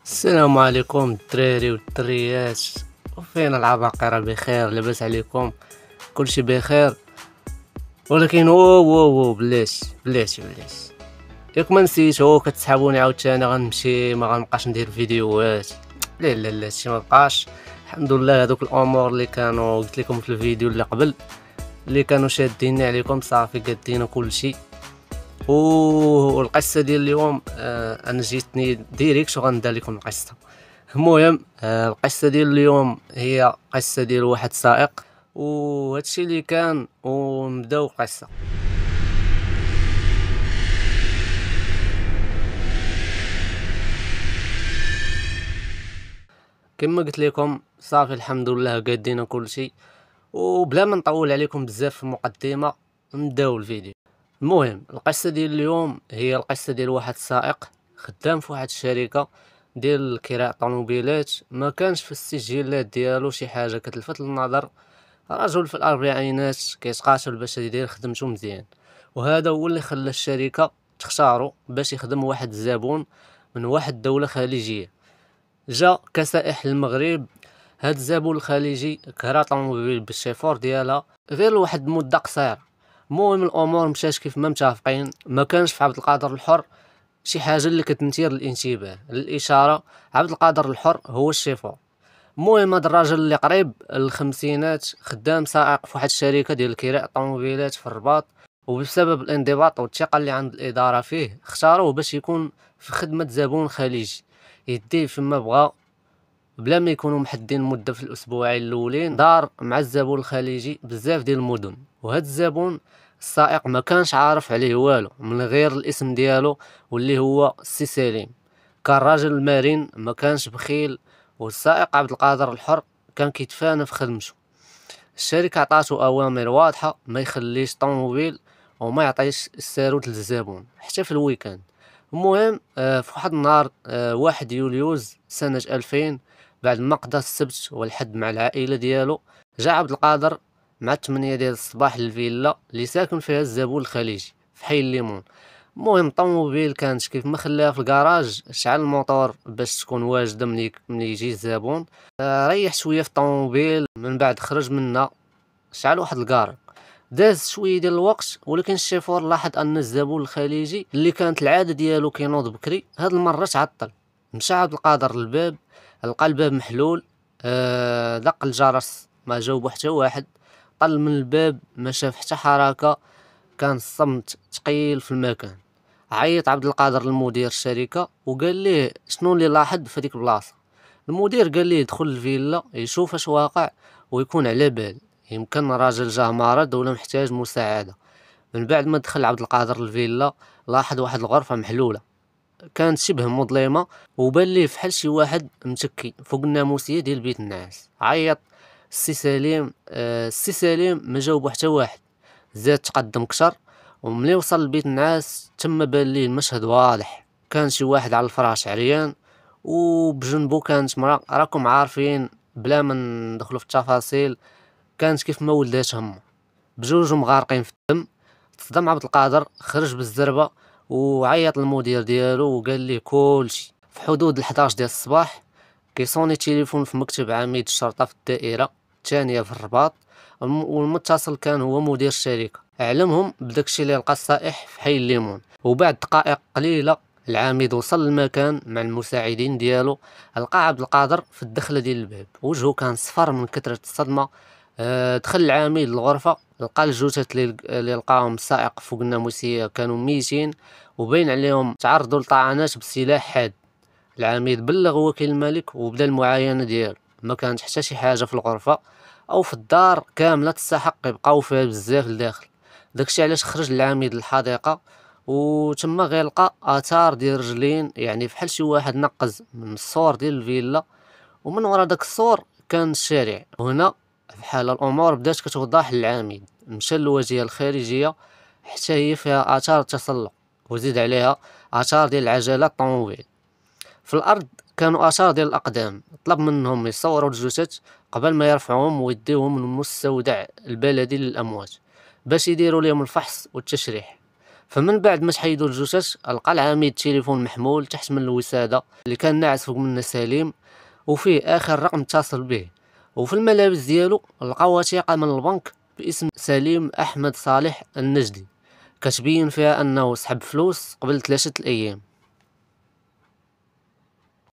السلام عليكم الدراري والدريات، وفين العباقرة؟ بخير؟ لاباس عليكم؟ كلشي بخير؟ ولكن واو بلاتي ياك ما نسيت هو كتسحبوني عاوتاني غنمشي ما غنبقاش ندير فيديوهات. لا هادشي ما بقاش. الحمد لله هذوك الامور اللي كانوا قلت لكم في الفيديو اللي قبل اللي كانوا شادين عليكم صافي قادين كلشي. والقصه ديال اليوم انا جيتني ديريكت وغندير لكم القصه. المهم القصه ديال اليوم هي قصه ديال واحد سائق، وهادشي اللي كان ونبداو القصه. كما قلت لكم صافي الحمد لله قادين كلشي، وبلا ما نطول عليكم بزاف في المقدمه نبداو الفيديو. المهم القصه ديال اليوم هي القصه ديال واحد السائق خدام في واحد الشركه ديال كراء طوموبيلات. ما كانش في السجلات ديالو شي حاجه كتلفت للنظر. رجل في الاربعينات كيتقاتل باش يدير خدمته مزيان، وهذا هو اللي خلى الشركه تختارو باش يخدم واحد الزبون من واحد الدوله خليجيه. جا كسائح للمغرب. هاد الزبون الخليجي كرا طوموبيل بالشيفور ديالها غير لواحد المده قصيره. المهم الامور مشات كيف ما متفقين. ما كانش في عبد القادر الحر شي حاجه اللي كتنثير الانتباه. للاشاره عبد القادر الحر هو الشيفور. المهم هاد الراجل اللي قريب الخمسينات خدام سائق في واحد الشركه ديال كراء الطوموبيلات في الرباط، وبسبب الانضباط والثقه اللي عند الاداره فيه اختاروه باش يكون في خدمه زبون خليجي يديه فيما بغا بلا ما يكونوا محدين مده. في الاسبوعين الاولين دار مع الزبون الخليجي بزاف ديال المدن، وهذا الزبون السائق ما كانش عارف عليه والو من غير الاسم ديالو واللي هو السي سليم. كان راجل مرن ما كانش بخيل، والسائق عبد القادر الحر كان كيتفانى في خدمته. الشركه عطاتو اوامر واضحه ما يخليش طوموبيل وما يعطيش الساروت للزبون حتى في الويكاند. المهم في واحد النهار 1 يوليوز سنة 2000 بعد ما قضى السبت والحد مع العائلة ديالو، جا عبد القادر مع 8 ديال الصباح للفيلا اللي ساكن فيها الزبون الخليجي في حي الليمون. المهم الطوموبيل كانت كيف ما خلاها في الكراج شعل الموتور باش تكون واجده ملي يجي الزبون. ريح شويه في الطوموبيل من بعد خرج منها شعل واحد الكار. داز شويه ديال الوقت ولكن الشيفور لاحظ ان الزبون الخليجي اللي كانت العاده ديالو كينوض بكري هاد المره تعطل. مشى عبد القادر للباب لقى الباب محلول. دق الجرس ما جاوبو حتى واحد. طل من الباب ما شاف حتى حركه، كان الصمت ثقيل في المكان. عيط عبد القادر لمدير الشركه وقال ليه شنو اللي لاحظ في ديك البلاصه. المدير قال ليه يدخل الفيلا يشوف اش واقع ويكون على بال، يمكن راجل جاه مرض ولا محتاج مساعده. من بعد ما دخل عبد القادر الفيلا لاحظ واحد الغرفه محلوله كانت شبه مظلمه، وبان ليه فحال شي واحد متكي فوق الناموسيه ديال بيت الناس. عيط السي سليم ما جاوبو حتى واحد. زاد تقدم كتر، وملي وصل لبيت النعاس تم بان ليه المشهد واضح. كان شي واحد على الفراش عريان وبجنبو كانت مرا. راكم عارفين بلا ما ندخلوا في التفاصيل كانت كيف ما ولدات همه بجوجهم غارقين في الدم. تصدم عبد القادر خرج بالزربه وعيط للمدير ديالو وقال ليه كلشي. في حدود 11 ديال الصباح كيصوني تليفون في مكتب عميد الشرطه في الدائره الثانيه في الرباط، والمتصل كان هو مدير الشركه. علمهم بداكشي اللي لقى السائح في حي الليمون. وبعد دقائق قليله العميد وصل للمكان مع المساعدين ديالو. لقى عبد القادر في الدخله ديال الباب وجهه كان صفر من كثره الصدمه. دخل العميد للغرفه لقى الجثث اللي لقاهم السائق فوق الناموسيه كانوا ميتين وبين عليهم تعرضوا لطعنات بسلاح حاد. العميد بلغ وكيل الملك وبدا المعاينه ديالو. ما كانت حتى شي حاجه في الغرفه او في الدار كامله تستحق يبقاو فيها بزاف لداخل. داكشي علاش خرج العميد للحديقه وتما غيلقى اثار ديال رجلين، يعني فحال شي واحد نقز من السور ديال الفيلا، ومن ورا داك السور كان الشارع. وهنا بحال الامور بدات كتوضح للعميد. مشى للواجهه الخارجيه حتى هي فيها اثار تسلق وزيد عليها اثار ديال العجلات الطوموبيل. في الارض كانوا اثار ديال الاقدام. طلب منهم يصوروا الجثث قبل ما يرفعوهم ويديوهم للمستودع البلدي للاموات باش يديروا لهم الفحص والتشريح. فمن بعد ما تحيدوا الجثث لقى العميد تليفون محمول تحت من الوسادة اللي كان ناعس فوق منه سليم وفيه اخر رقم اتصل به، وفي الملابس ديالو لقى وثيقة من البنك باسم سليم احمد صالح النجدي كتبين فيها انه سحب فلوس قبل 3 ايام.